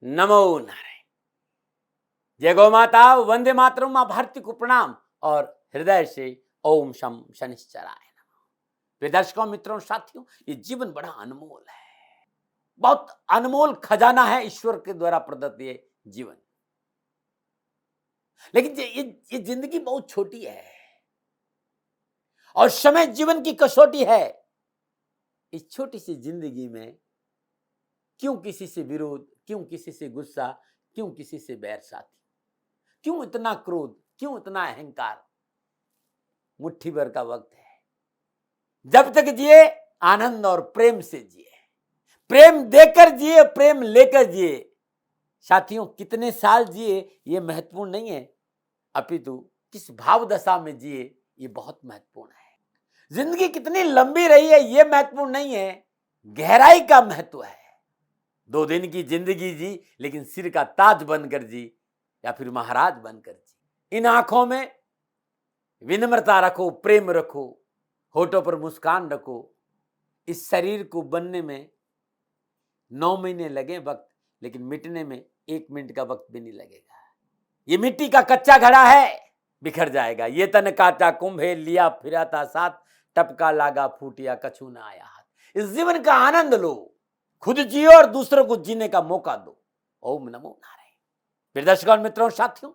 नमो नारायण। जय गौ माता, वंदे मातरम, मां भारती को प्रणाम और हृदय से ओम शम शनिश्चराय नमः। प्रिय दर्शकों, मित्रों, साथियों, ये जीवन बड़ा अनमोल है, बहुत अनमोल खजाना है ईश्वर के द्वारा प्रदत्त ये जीवन। लेकिन ये जिंदगी बहुत छोटी है और समय जीवन की कसौटी है। इस छोटी सी जिंदगी में क्यों किसी से विरोध, क्यों किसी से गुस्सा, क्यों किसी से बैर साथी, क्यों इतना क्रोध, क्यों इतना अहंकार। मुट्ठी भर का वक्त है, जब तक जिए आनंद और प्रेम से जिए, प्रेम देकर जिए, प्रेम लेकर जिए। साथियों, कितने साल जिए ये महत्वपूर्ण नहीं है, अपितु किस भाव दशा में जिए ये बहुत महत्वपूर्ण है। जिंदगी कितनी लंबी रही है ये महत्वपूर्ण नहीं है, गहराई का महत्व है। 2 दिन की जिंदगी जी, लेकिन सिर का ताज बनकर जी या फिर महाराज बनकर जी। इन आंखों में विनम्रता रखो, प्रेम रखो, होठों पर मुस्कान रखो। इस शरीर को बनने में 9 महीने लगे वक्त, लेकिन मिटने में 1 मिनट का वक्त भी नहीं लगेगा। ये मिट्टी का कच्चा घड़ा है, बिखर जाएगा। ये तन काचा कुंभे लिया फिराता साथ, टपका लागा फूटिया कछु ना आया हाथ। इस जीवन का आनंद लो, खुद जियो और दूसरों को जीने का मौका दो। ओम नमो नारायण। प्रिय दर्शकों, मित्रों, साथियों,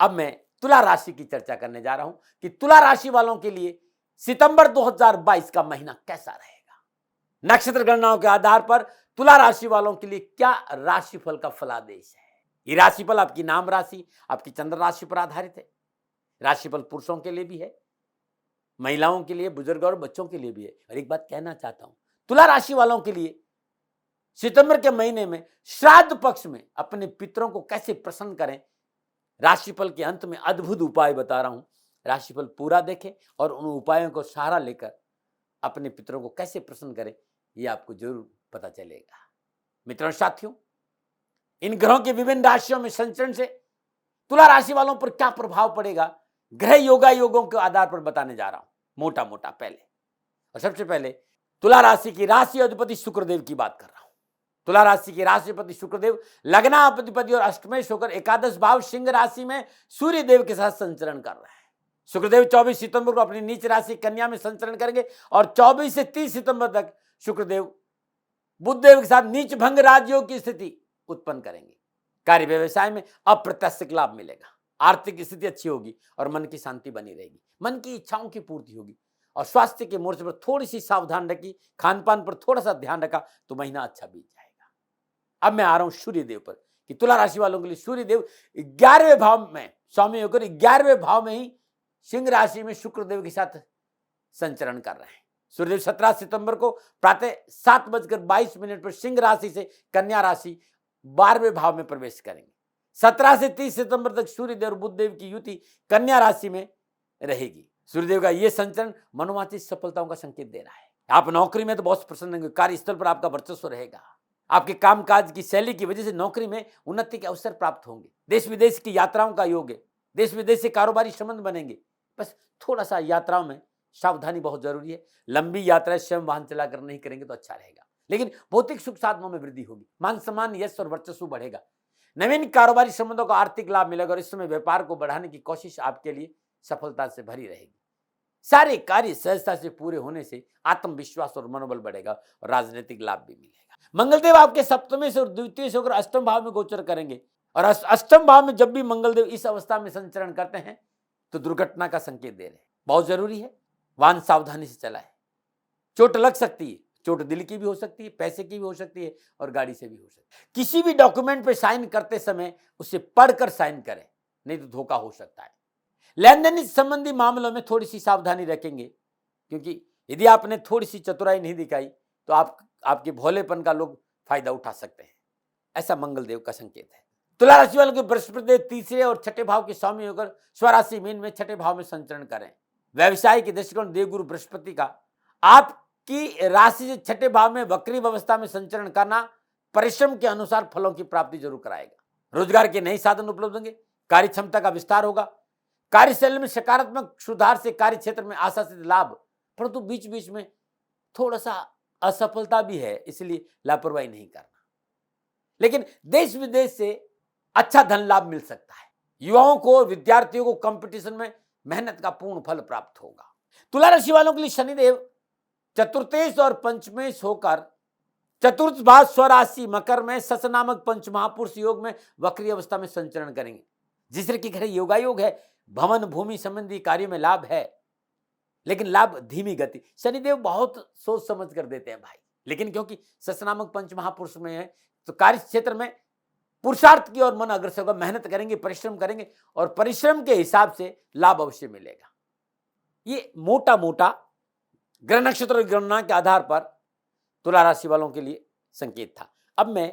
अब मैं तुला राशि की चर्चा करने जा रहा हूं कि तुला राशि वालों के लिए सितंबर 2022 का महीना कैसा रहेगा। नक्षत्र गणनाओं के आधार पर तुला राशि वालों के लिए क्या राशिफल का फलादेश है। ये राशिफल आपकी नाम राशि, आपकी चंद्र राशि पर आधारित है। राशिफल पुरुषों के लिए भी है, महिलाओं के लिए, बुजुर्ग और बच्चों के लिए भी है। और एक बात कहना चाहता हूं, तुला राशि वालों के लिए सितंबर के महीने में श्राद्ध पक्ष में अपने पितरों को कैसे प्रसन्न करें, राशिफल के अंत में अद्भुत उपाय बता रहा हूं। राशिफल पूरा देखें और उन उपायों को सहारा लेकर अपने पितरों को कैसे प्रसन्न करें, यह आपको जरूर पता चलेगा। मित्रों, साथियों, इन ग्रहों के विभिन्न राशियों में संचरण से तुला राशि वालों पर क्या प्रभाव पड़ेगा, ग्रह योगा योगों के आधार पर बताने जा रहा हूं, मोटा मोटा पहले। और सबसे पहले तुला राशि की राशि अधिपति शुक्रदेव की बात कर रहा हूं। तुला राशि के राशिपति शुक्रदेव लग्नाधिपति और अष्टमेश होकर एकादश भाव सिंह राशि में सूर्य देव के साथ संचरण कर रहे हैं। शुक्रदेव 24 सितंबर को अपनी नीच राशि कन्या में संचरण करेंगे और 24 से 30 सितंबर तक शुक्रदेव बुध देव के साथ नीच भंग राजयोग की स्थिति उत्पन्न करेंगे। कार्य व्यवसाय में अप्रत्याशित लाभ मिलेगा, आर्थिक स्थिति अच्छी होगी और मन की शांति बनी रहेगी, मन की इच्छाओं की पूर्ति होगी। और स्वास्थ्य के मोर्चे पर थोड़ी सी सावधान रखी, खान पान पर थोड़ा सा ध्यान रखा तो महीना अच्छा बीत जाएगा। अब मैं आ रहा हूं सूर्य देव पर कि तुला राशि वालों के लिए सूर्य देव 11वें भाव में स्वामी होकर 11वें भाव में ही सिंह राशि में शुक्रदेव के साथ संचरण कर रहे हैं। सूर्यदेव 17 सितंबर को प्रातः 7:22 पर सिंह राशि से कन्या राशि 12वें भाव में प्रवेश करेंगे। 17 से 30 सितंबर तक सूर्यदेव और बुध देव की युति कन्या राशि में रहेगी। सूर्यदेव का यह संचरण मनोवांछित सफलताओं का संकेत दे रहा है। आप नौकरी में तो बहुत प्रसन्न होंगे, कार्यस्थल पर आपका वर्चस्व रहेगा, आपके कामकाज की शैली की वजह से नौकरी में उन्नति के अवसर प्राप्त होंगे। देश विदेश की यात्राओं का योग है, देश विदेश से कारोबारी संबंध बनेंगे। बस थोड़ा सा यात्राओं में सावधानी बहुत जरूरी है। लंबी यात्राएं स्वयं वाहन चलाकर नहीं करेंगे तो अच्छा रहेगा, लेकिन भौतिक सुख साधनों में वृद्धि होगी, मान सम्मान, यश और वर्चस्व बढ़ेगा। नवीन कारोबारी संबंधों को आर्थिक लाभ मिलेगा और इस समय व्यापार को बढ़ाने की कोशिश आपके लिए सफलता से भरी रहेगी। सारे कार्य सहजता से पूरे होने से आत्मविश्वास और मनोबल बढ़ेगा और राजनीतिक लाभ भी मिलेगा। मंगलदेव आपके सप्तम से और द्वितीय से होकर अष्टम भाव में गोचर करेंगे और अष्टम भाव में जब भी मंगलदेव इस अवस्था में संचरण करते हैं तो दुर्घटना का संकेत दे रहे हैं। बहुत जरूरी है, वाहन सावधानी से चलाएं, चोट लग सकती है, चोट दिल की भी हो सकती है, पैसे की भी हो सकती है और गाड़ी से भी हो सकती है। किसी भी डॉक्यूमेंट पे साइन करते समय उसे पढ़कर साइन करें, नहीं तो धोखा हो सकता है। लेन देन संबंधी मामलों में थोड़ी सी सावधानी रखेंगे, क्योंकि यदि आपने थोड़ी सी चतुराई नहीं दिखाई तो आपके भोलेपन का लोग फायदा उठा सकते हैं। ऐसा मंगलदेव का संकेत है। तुला राशि वालों के बृहस्पति तीसरे और छठे भाव के स्वामी होकर स्वराशि मीन में छठे भाव में संचरण करें। व्यवसाय के दृष्टिकोण देवगुरु बृहस्पति का आपकी राशि से छठे भाव में वक्री अवस्था में संचरण करना परिश्रम के अनुसार फलों की प्राप्ति जरूर कराएगा। रोजगार के नए साधन उपलब्ध होंगे, कार्य क्षमता का विस्तार होगा, कार्यशैली में सकारात्मक सुधार से कार्य क्षेत्र में आशातीत लाभ, परंतु बीच बीच में थोड़ा सा असफलता भी है, इसलिए लापरवाही नहीं करना। लेकिन देश विदेश से अच्छा धन लाभ मिल सकता है। युवाओं को, विद्यार्थियों को कंपटीशन में मेहनत का पूर्ण फल प्राप्त होगा। तुला राशि वालों के लिए शनिदेव चतुर्थेश और पंचमेश होकर चतुर्थ भाव स्वराशि मकर में सस नामक पंच महापुरुष योग में वक्री अवस्था में संचरण करेंगे, जिससे कि खैर योगायोग है, भवन भूमि संबंधी कार्यों में लाभ है, लेकिन लाभ धीमी गति। शनिदेव बहुत सोच समझ कर देते हैं भाई, लेकिन क्योंकि सस नामक पंच महापुरुष में है तो कार्य क्षेत्र में पुरुषार्थ की ओर मन अग्रसर होगा, मेहनत करेंगे, परिश्रम करेंगे और परिश्रम के हिसाब से लाभ अवश्य मिलेगा। ये मोटा मोटा ग्रह नक्षत्र और गणना के आधार पर तुला राशि वालों के लिए संकेत था। अब मैं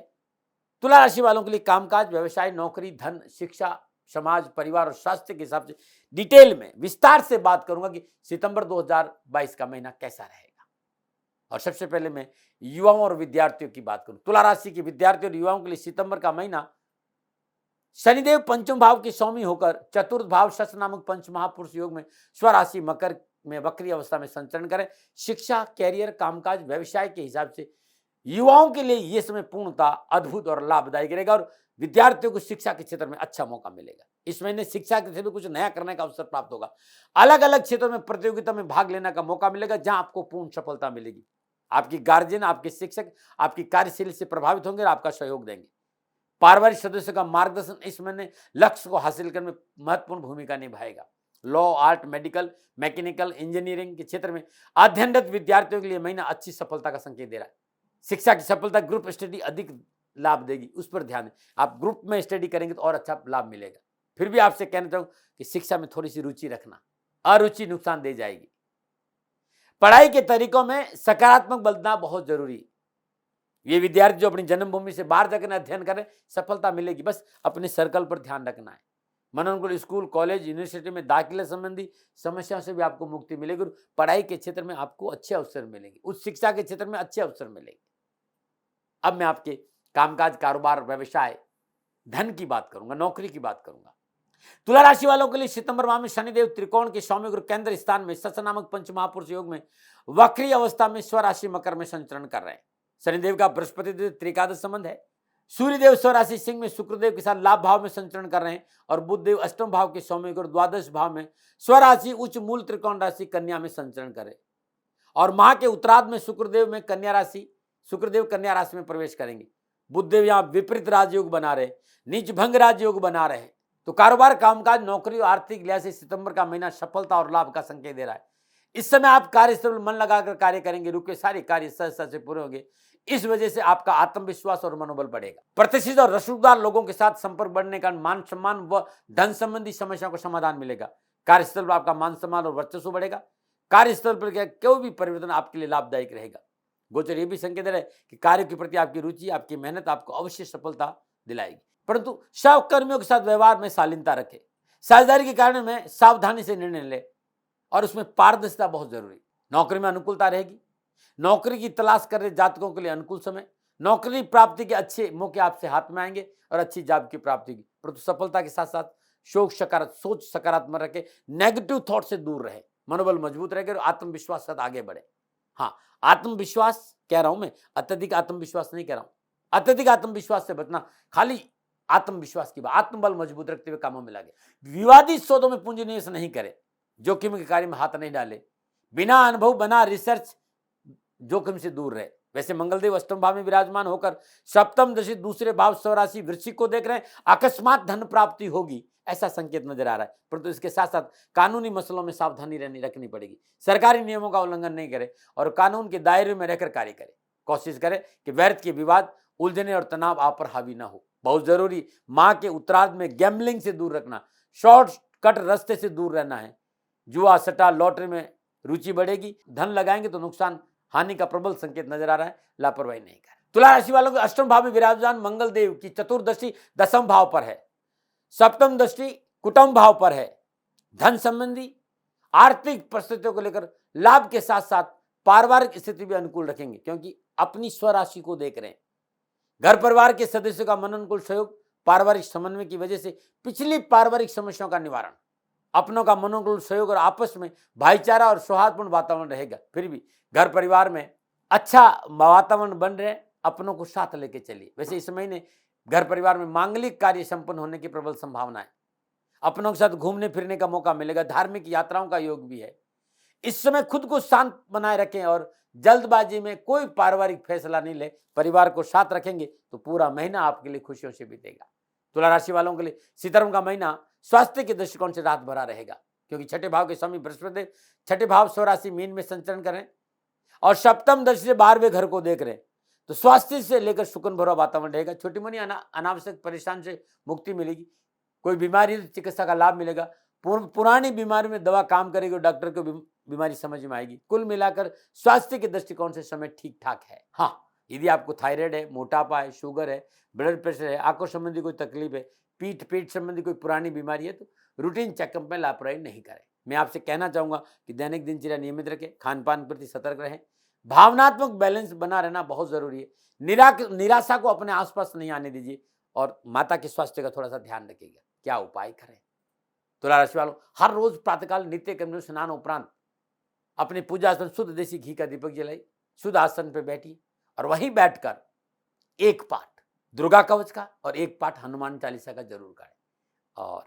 तुला राशि वालों के लिए कामकाज, व्यवसाय, नौकरी, धन, शिक्षा, समाज, परिवार और स्वास्थ्य के हिसाब से डिटेल में विस्तार से बात करूंगा कि सितंबर 2022 का महीना कैसा रहेगा। और सबसे पहले मैं युवाओं और विद्यार्थियों की बात करूं। तुला राशि के विद्यार्थियों और युवाओं के लिए सितंबर का महीना शनिदेव पंचम भाव के स्वामी होकर चतुर्थ भाव शस नामक पंच महापुरुष योग में स्वराशि मकर में वक्री अवस्था में संचरण करें। शिक्षा, कैरियर, कामकाज, व्यवसाय के हिसाब से युवाओं के लिए यह समय पूर्णतः अद्भुत और लाभदायक रहेगा और विद्यार्थियों को शिक्षा के क्षेत्र में अच्छा मौका मिलेगा। इस महीने शिक्षा के क्षेत्र में कुछ नया करने का अवसर प्राप्त होगा। अलग अलग क्षेत्रों में प्रतियोगिता में भाग लेने का मौका मिलेगा, जहां आपको पूर्ण सफलता मिलेगी। आपकी गार्जियन, आपके शिक्षक आपकी कार्यशैली से प्रभावित होंगे और आपका सहयोग देंगे। पारिवारिक सदस्यों का मार्गदर्शन इस महीने लक्ष्य को हासिल करने में महत्वपूर्ण भूमिका निभाएगा। Law, art, medical, mechanical, engineering के क्षेत्र में अध्ययनरत विद्यार्थियों के लिए महीना अच्छी सफलता का संकेत दे रहा है। शिक्षा की सफलता ग्रुप स्टडी अधिक लाभ देगी, उस पर ध्यान दें। आप ग्रुप में स्टडी करेंगे तो और अच्छा लाभ मिलेगा। फिर भी आपसे कहना चाहूँ कि शिक्षा में थोड़ी सी रुचि रखना, अरुचि नुकसान दे जाएगी। पढ़ाई के तरीकों में सकारात्मक बदलाव बहुत जरूरी है। ये विद्यार्थी जो अपनी जन्मभूमि से बाहर जाकर अध्ययन करें, सफलता मिलेगी, बस अपने सर्कल पर ध्यान रखना है। मनोनुकूल स्कूल, कॉलेज, यूनिवर्सिटी में दाखिले संबंधी समस्याओं से भी आपको मुक्ति मिलेगी और पढ़ाई के क्षेत्र में आपको अच्छे अवसर मिलेंगे, उच्च शिक्षा के क्षेत्र में अच्छे अवसर मिलेंगे। अब मैं आपके कामकाज, कारोबार, व्यवसाय, धन की बात करूंगा, नौकरी की बात करूंगा। तुला राशि वालों के लिए सितंबर माह में शनिदेव त्रिकोण के स्वामी गुरु केंद्र स्थान में सस नामक पंच महापुरुष योग में वक्री अवस्था में स्वराशि मकर में संचरण कर रहे हैं। शनिदेव का बृहस्पति देव त्रिकादश संबंध है। सूर्यदेव स्वराशि सिंह में शुक्रदेव के साथ लाभ भाव में संचरण कर रहे हैं और बुधदेव अष्टम भाव के स्वामी गुरु द्वादश भाव में स्वराशि उच्च मूल त्रिकोण राशि कन्या में संचरण करें और माह के उत्तरार्ध में शुक्रदेव कन्या राशि में प्रवेश करेंगे। बुधदेव यहाँ विपरीत राजयोग बना रहे, नीच भंग राजयोग बना रहे हैं। तो कारोबार, कामकाज, नौकरी और आर्थिक लिहाज से सितंबर का महीना सफलता और लाभ का संकेत दे रहा है। इस समय आप कार्यस्थल में मन लगाकर कार्य करेंगे, रुके सारे कार्य सहजता से पूरे होंगे। इस वजह से आपका आत्मविश्वास और मनोबल बढ़ेगा। प्रतिष्ठित और रसूखदार लोगों के साथ संपर्क बढ़ने का मान सम्मान व धन संबंधी समस्याओं को समाधान मिलेगा। कार्यस्थल पर आपका मान सम्मान और वर्चस्व बढ़ेगा। कार्यस्थल पर कोई भी परिवर्तन आपके लिए लाभदायक रहेगा। गोचर ये भी संकेत है कि कार्य के प्रति आपकी रुचि, आपकी मेहनत आपको अवश्य सफलता दिलाएगी, परंतु सहकर्मियों के साथ व्यवहार में शालीनता रखें। साझेदारी के कारण में सावधानी से निर्णय ले और उसमें पारदर्शिता बहुत जरूरी। नौकरी में अनुकूलता रहेगी। नौकरी की तलाश कर रहे जातकों के लिए अनुकूल समय। नौकरी प्राप्ति के अच्छे मौके आपसे हाथ में आएंगे और अच्छी जॉब की प्राप्ति की, परंतु सफलता के साथ साथ सोच सकारात्मक रखें, नेगेटिव थॉट से दूर रहे, मनोबल मजबूत रहेगा और आत्मविश्वास के साथ आगे बढ़े। हाँ, आत्मविश्वास कह रहा हूं मैं, अत्यधिक आत्मविश्वास नहीं कह रहा हूं। अत्यधिक आत्मविश्वास से बचना, खाली आत्मविश्वास की बात, आत्मबल मजबूत रखते हुए कामों में लगे। विवादित सौदों में पूंजी निवेश नहीं करें, जोखिम के कार्य में हाथ नहीं डाले, बिना अनुभव बना रिसर्च जोखिम से दूर रहे। वैसे मंगलदेव अष्टम भाव में विराजमान होकर सप्तम दशा दूसरे भाव स्वराशि वृश्चिक को देख रहे हैं। अकस्मात धन प्राप्ति होगी ऐसा संकेत नजर आ रहा है, परंतु इसके साथ साथ कानूनी मसलों में सावधानी रखनी पड़ेगी। सरकारी नियमों का उल्लंघन नहीं करें और कानून के दायरे में रहकर कार्य करें। कोशिश करें कि व्यर्थ के विवाद, उलझने और तनाव आप पर हावी ना हो। बहुत जरूरी, माह के उत्तरार्ध में गैम्बलिंग से दूर रखना, शॉर्टकट रास्ते से दूर रहना है। जुआ, सट्टा, लॉटरी में रुचि बढ़ेगी। धन लगाएंगे तो नुकसान, हानि का प्रबल संकेत नजर आ रहा है, लापरवाही नहीं करें। तुला राशि वालों के अष्टम भाव में विराजमान मंगल देव की चतुर्दशी दसम भाव पर है, सप्तम दृष्टि कुटुंब भाव पर है। धन संबंधी आर्थिक परिस्थितियों को लेकर लाभ के साथ साथ पारिवारिक स्थिति भी अनुकूल रखेंगे, क्योंकि अपनी स्वराशि को देख रहे हैं। घर परिवार के सदस्यों का मनोनुकूल सहयोग, पारिवारिक समन्वय की वजह से पिछली पारिवारिक समस्याओं का निवारण, अपनों का मनोनुकूल सहयोग और आपस में भाईचारा और सौहार्दपूर्ण वातावरण रहेगा। फिर भी घर परिवार में अच्छा वातावरण बन रहे, अपनों को साथ लेके चलिए। वैसे इस महीने घर परिवार में मांगलिक कार्य संपन्न होने की प्रबल संभावना है। अपनों के साथ घूमने फिरने का मौका मिलेगा, धार्मिक यात्राओं का योग भी है। इस समय खुद को शांत बनाए रखें और जल्दबाजी में कोई पारिवारिक फैसला नहीं ले। परिवार को साथ रखेंगे तो पूरा महीना आपके लिए खुशियों से बीतेगा। तुला राशि वालों के लिए सितंबर का महीना स्वास्थ्य के दृष्टिकोण से रात भरा रहेगा, क्योंकि छठे भाव के स्वामी बृहस्पति छठे भाव स्वराशि मीन में संचरण करें और सप्तम दृष्टि से 12वें घर को देख रहे हैं, तो स्वास्थ्य से लेकर सुकून भरा वातावरण रहेगा। छोटी मोटी अनावश्यक परेशान से मुक्ति मिलेगी। कोई बीमारी चिकित्सा का लाभ मिलेगा। पुरानी बीमारी में दवा काम करेगी, डॉक्टर को बीमारी समझ में आएगी। कुल मिलाकर स्वास्थ्य के दृष्टिकोण से समय ठीक ठाक है। हाँ, यदि आपको थायराइड है, मोटापा है, शुगर है, ब्लड प्रेशर है, आंखों संबंधी कोई तकलीफ है, पीठ संबंधी कोई पुरानी बीमारी है, तो रूटीन चेकअप में लापरवाही नहीं करें। मैं आपसे कहना चाहूंगा कि दैनिक दिनचर्या नियमित रखें, खान पान प्रति सतर्क रहें, भावनात्मक बैलेंस बना रहना बहुत जरूरी है। निराशा को अपने आसपास नहीं आने दीजिए और माता के स्वास्थ्य का थोड़ा सा ध्यान रखिएगा। क्या उपाय करें? तुला राशि वालों, हर रोज प्रातःकाल नित्य कर्म स्नान उपरांत अपने पूजा आसन शुद्ध देसी घी का दीपक जलाई, शुद्ध आसन पर बैठिए और वहीं बैठकर एक पाठ दुर्गा कवच का और एक पाठ हनुमान चालीसा का जरूर करें। और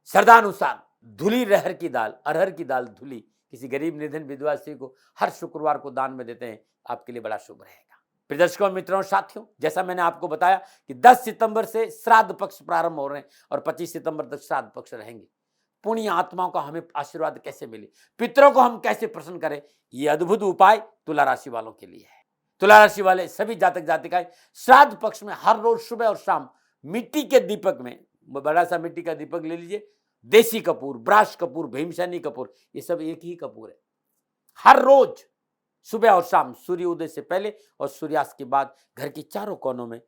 श्रद्धानुसार धुली रहर की दाल, अरहर की दाल धुली किसी गरीब निर्धन विधवा स्त्री को हर शुक्रवार को दान में देते हैं, आपके लिए बड़ा शुभ रहेगा। प्रिय दर्शकों, मित्रों, साथियों, जैसा मैंने आपको बताया कि 10 सितंबर से श्राद्ध पक्ष प्रारंभ हो रहे हैं और 25 सितंबर तक श्राद्ध पक्ष रहेंगे। पुण्य आत्माओं का हमें आशीर्वाद कैसे मिले, पितरों को हम कैसे प्रसन्न करें, ये अद्भुत उपाय तुला राशि वालों के लिए है। तुला राशि वाले सभी जातक जातिकाएं श्राद्ध पक्ष में हर रोज सुबह और शाम मिट्टी के दीपक में, बड़ा सा मिट्टी का दीपक ले लीजिए, देसी कपूर, ब्राश कपूर, भीमसेनी कपूर, ये सब एक ही कपूर है। हर रोज सुबह और शाम सूर्य उदय से पहले और सूर्यास्त के बाद घर के चारों कोनों में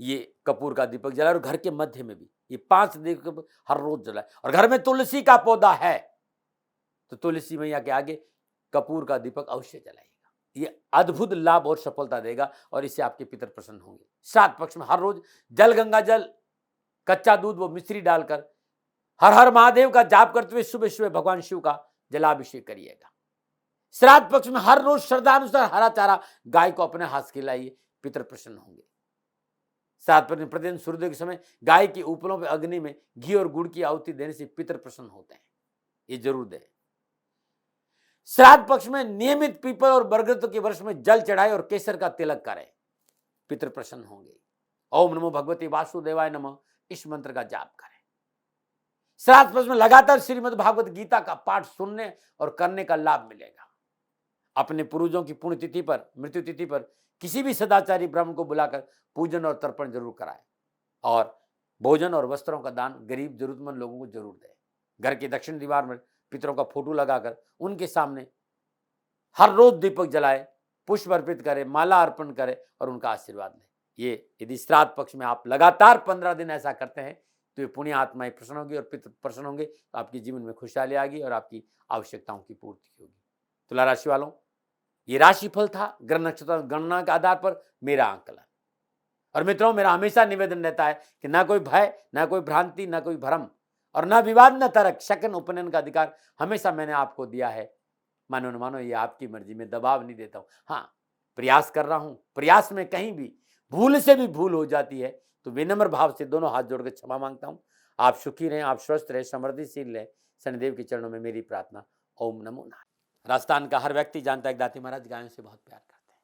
ये कपूर का दीपक जलाए और घर के मध्य में भी ये 5 दीपक हर रोज जलाए। और घर में तुलसी का पौधा है तो तुलसी मैया के आगे कपूर का दीपक अवश्य जलाएगा। ये अद्भुत लाभ और सफलता देगा और इससे आपके पितर प्रसन्न होंगे। श्राद्ध पक्ष में हर रोज जल, गंगा जल, कच्चा दूध व मिश्री डालकर हर हर महादेव का जाप करते हुए सुबह सुबह भगवान शिव का जलाभिषेक करिएगा। श्राद्ध पक्ष में हर रोज श्रद्धानुसार हरा चारा गाय को अपने हाथ खिलाइए, पितर प्रसन्न होंगे। श्राद्ध पक्ष में प्रतिदिन सूर्योदय के समय गाय की उपलों पर अग्नि में घी और गुड़ की आहुति देने से पितर प्रसन्न होते हैं, ये जरूर दें। श्राद्ध पक्ष में नियमित पीपल और बरगद के वृक्ष में जल चढ़ाए और केसर का तिलक करें, पितर प्रसन्न होंगे। ओम नमो भगवते वासुदेवाय नमः, इस मंत्र का जाप करें। श्राद्ध पक्ष में लगातार श्रीमद् भागवत गीता का पाठ सुनने और करने का लाभ मिलेगा। अपने पूर्वजों की पुण्यतिथि पर, मृत्यु तिथि पर किसी भी सदाचारी ब्राह्मण को बुलाकर पूजन और तर्पण जरूर कराएं और भोजन और वस्त्रों का दान गरीब जरूरतमंद लोगों को जरूर दें। घर के दक्षिण दीवार में पितरों का फोटो लगाकर उनके सामने हर रोज दीपक जलाए, पुष्प अर्पित करें, माला अर्पण करें और उनका आशीर्वाद लें। ये यदि श्राद्ध पक्ष में आप लगातार 15 दिन ऐसा करते हैं तो ये पुण्य आत्माएं प्रसन्न होगी और पितर प्रसन्न होंगे, तो आपके जीवन में खुशहाली आएगी और आपकी आवश्यकताओं की पूर्ति होगी। तुला राशि वालों, ये राशिफल था ग्रह नक्षत्र गणना के आधार पर मेरा आंकलन। और मित्रों, मेरा हमेशा निवेदन रहता है कि ना कोई भय, ना कोई भ्रांति, ना कोई भ्रम और ना विवाद, न तर्क, शकन उपनयन का अधिकार हमेशा मैंने आपको दिया है। मानो न मानो, ये आपकी मर्जी में दबाव नहीं देता हूं। हाँ, प्रयास कर रहा हूं, प्रयास में कहीं भी भूल से भी भूल हो जाती है तो विनम्र भाव से दोनों हाथ जोड़कर क्षमा मांगता हूं। आप सुखी रहें, आप स्वस्थ रहें, समृद्धिशील रहें, शनिदेव के चरणों में मेरी प्रार्थना। ओम नमो नारायण। राजस्थान का हर व्यक्ति जानता है कि दाती महाराज गायों से बहुत प्यार करते हैं,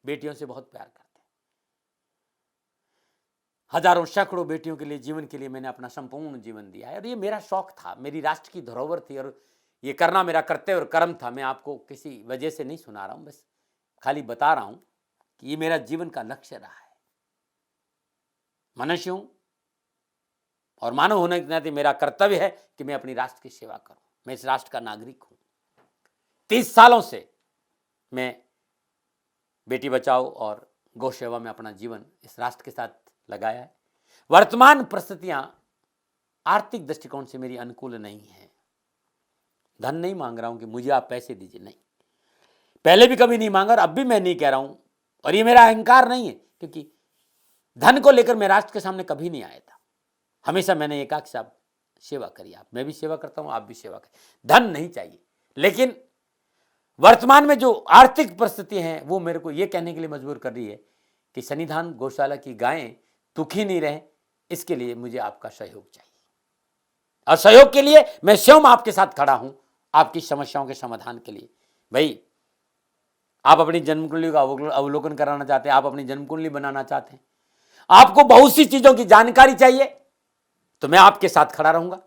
बेटियों से बहुत प्यार करते हैं। हजारों सैकड़ों बेटियों के लिए, जीवन के लिए मैंने अपना संपूर्ण जीवन दिया है और ये मेरा शौक था, मेरी राष्ट्र की धरोहर थी और ये करना मेरा कर्तव्य और कर्म था। मैं आपको किसी वजह से नहीं सुना रहा हूं, बस खाली बता रहा हूं कि ये मेरा जीवन का लक्ष्य रहा है। मनुष्य हूं और मानव होने के नाते मेरा कर्तव्य है कि मैं अपनी राष्ट्र की सेवा करूं। मैं इस राष्ट्र का नागरिक हूं। 30 सालों से मैं बेटी बचाओ और गौ सेवा में अपना जीवन इस राष्ट्र के साथ लगाया है। वर्तमान परिस्थितियां आर्थिक दृष्टिकोण से मेरी अनुकूल नहीं है। धन नहीं मांग रहा हूं कि मुझे आप पैसे दीजिए, नहीं, पहले भी कभी नहीं मांगा और अब भी मैं नहीं कह रहा हूं। और ये मेरा अहंकार नहीं है, क्योंकि धन को लेकर मैं राष्ट्र के सामने कभी नहीं आया था। हमेशा मैंने एक आख साहब सेवा करी, आप, मैं भी सेवा करता हूं, आप भी सेवा करें। धन नहीं चाहिए, लेकिन वर्तमान में जो आर्थिक परिस्थिति हैं वो मेरे को ये कहने के लिए मजबूर कर रही है कि सन्निधान गौशाला की गायें दुखी नहीं रहें, इसके लिए मुझे आपका सहयोग चाहिए। और सहयोग के लिए मैं स्वयं आपके साथ खड़ा हूं, आपकी समस्याओं के समाधान के लिए। भाई, आप अपनी जन्म कुंडली का अवलोकन कराना चाहते हैं, आप अपनी जन्म कुंडली बनाना चाहते हैं, आपको बहुत सी चीजों की जानकारी चाहिए, तो मैं आपके साथ खड़ा रहूंगा,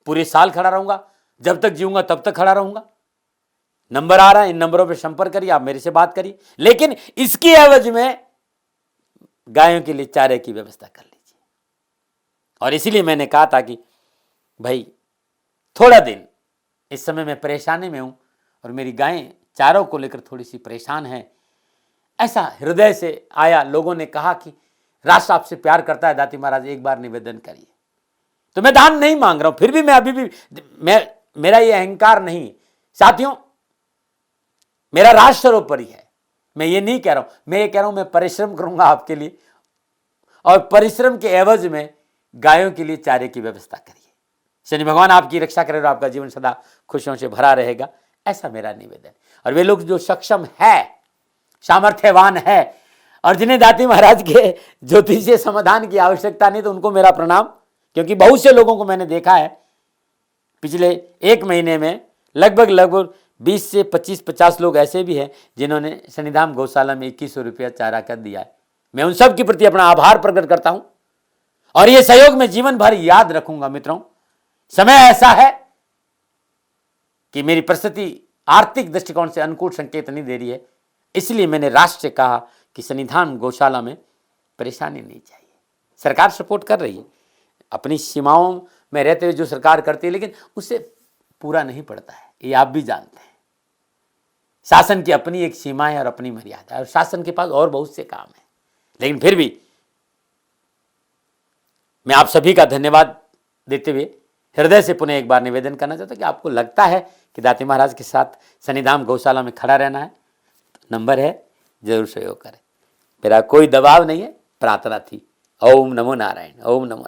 पूरे साल खड़ा रहूंगा, जब तक जीऊंगा तब तक खड़ा रहूंगा। नंबर आ रहा है, इन नंबरों पर संपर्क करिए, आप मेरे से बात करिए, लेकिन इसकी एवज में गायों के लिए चारे की व्यवस्था कर लीजिए। और इसीलिए मैंने कहा था कि भाई थोड़ा दिन, इस समय मैं परेशानी में हूं और मेरी गायें चारों को लेकर थोड़ी सी परेशान हैं। ऐसा हृदय से आया, लोगों ने कहा कि राष्ट्र आपसे प्यार करता है दाती महाराज, एक बार निवेदन करिए। तो मैं दान नहीं मांग रहा हूं, फिर भी मैं अभी भी, मेरा ये अहंकार नहीं साथियों, मेरा राष्ट्र सर्वोपरि है। मैं ये नहीं कह रहा हूं, मैं ये कह रहा हूं मैं परिश्रम करूंगा आपके लिए, और परिश्रम के एवज में गायों के लिए चारे की व्यवस्था करिए। शनि भगवान आपकी रक्षा करे और आपका जीवन सदा खुशियों से भरा रहेगा, ऐसा मेरा निवेदन। और वे लोग जो सक्षम है, सामर्थ्यवान है, और जिन्हें दाती महाराज के ज्योतिषीय समाधान की आवश्यकता नहीं, तो उनको मेरा प्रणाम। क्योंकि बहुत से लोगों को मैंने देखा है पिछले एक महीने में, लगभग 20 से 25-50 लोग ऐसे भी हैं जिन्होंने सन्निधान गौशाला में 2100 रुपया चारा कर दिया है। मैं उन सब के प्रति अपना आभार प्रकट करता हूं, और यह सहयोग मैं जीवन भर याद रखूंगा। मित्रों, समय ऐसा है कि मेरी परिस्थिति आर्थिक दृष्टिकोण से अनुकूल संकेत नहीं दे रही है, इसलिए मैंने राष्ट्र से कहा कि सन्निधान गौशाला में परेशानी नहीं चाहिए। सरकार सपोर्ट कर रही है, अपनी सीमाओं में रहते हुए जो सरकार करती है, लेकिन उससे पूरा नहीं पड़ता है, ये आप भी जानते हैं। शासन की अपनी एक सीमा है और अपनी मर्यादा है, और शासन के पास और बहुत से काम है। लेकिन फिर भी मैं आप सभी का धन्यवाद देते हुए हृदय से पुनः एक बार निवेदन करना चाहता हूं कि आपको लगता है कि दाती महाराज के साथ सन्निधान गौशाला में खड़ा रहना है, तो नंबर है, जरूर सहयोग करें। मेरा कोई दबाव नहीं है, प्रार्थना थी। ओम नमो नारायण, ओम नमो।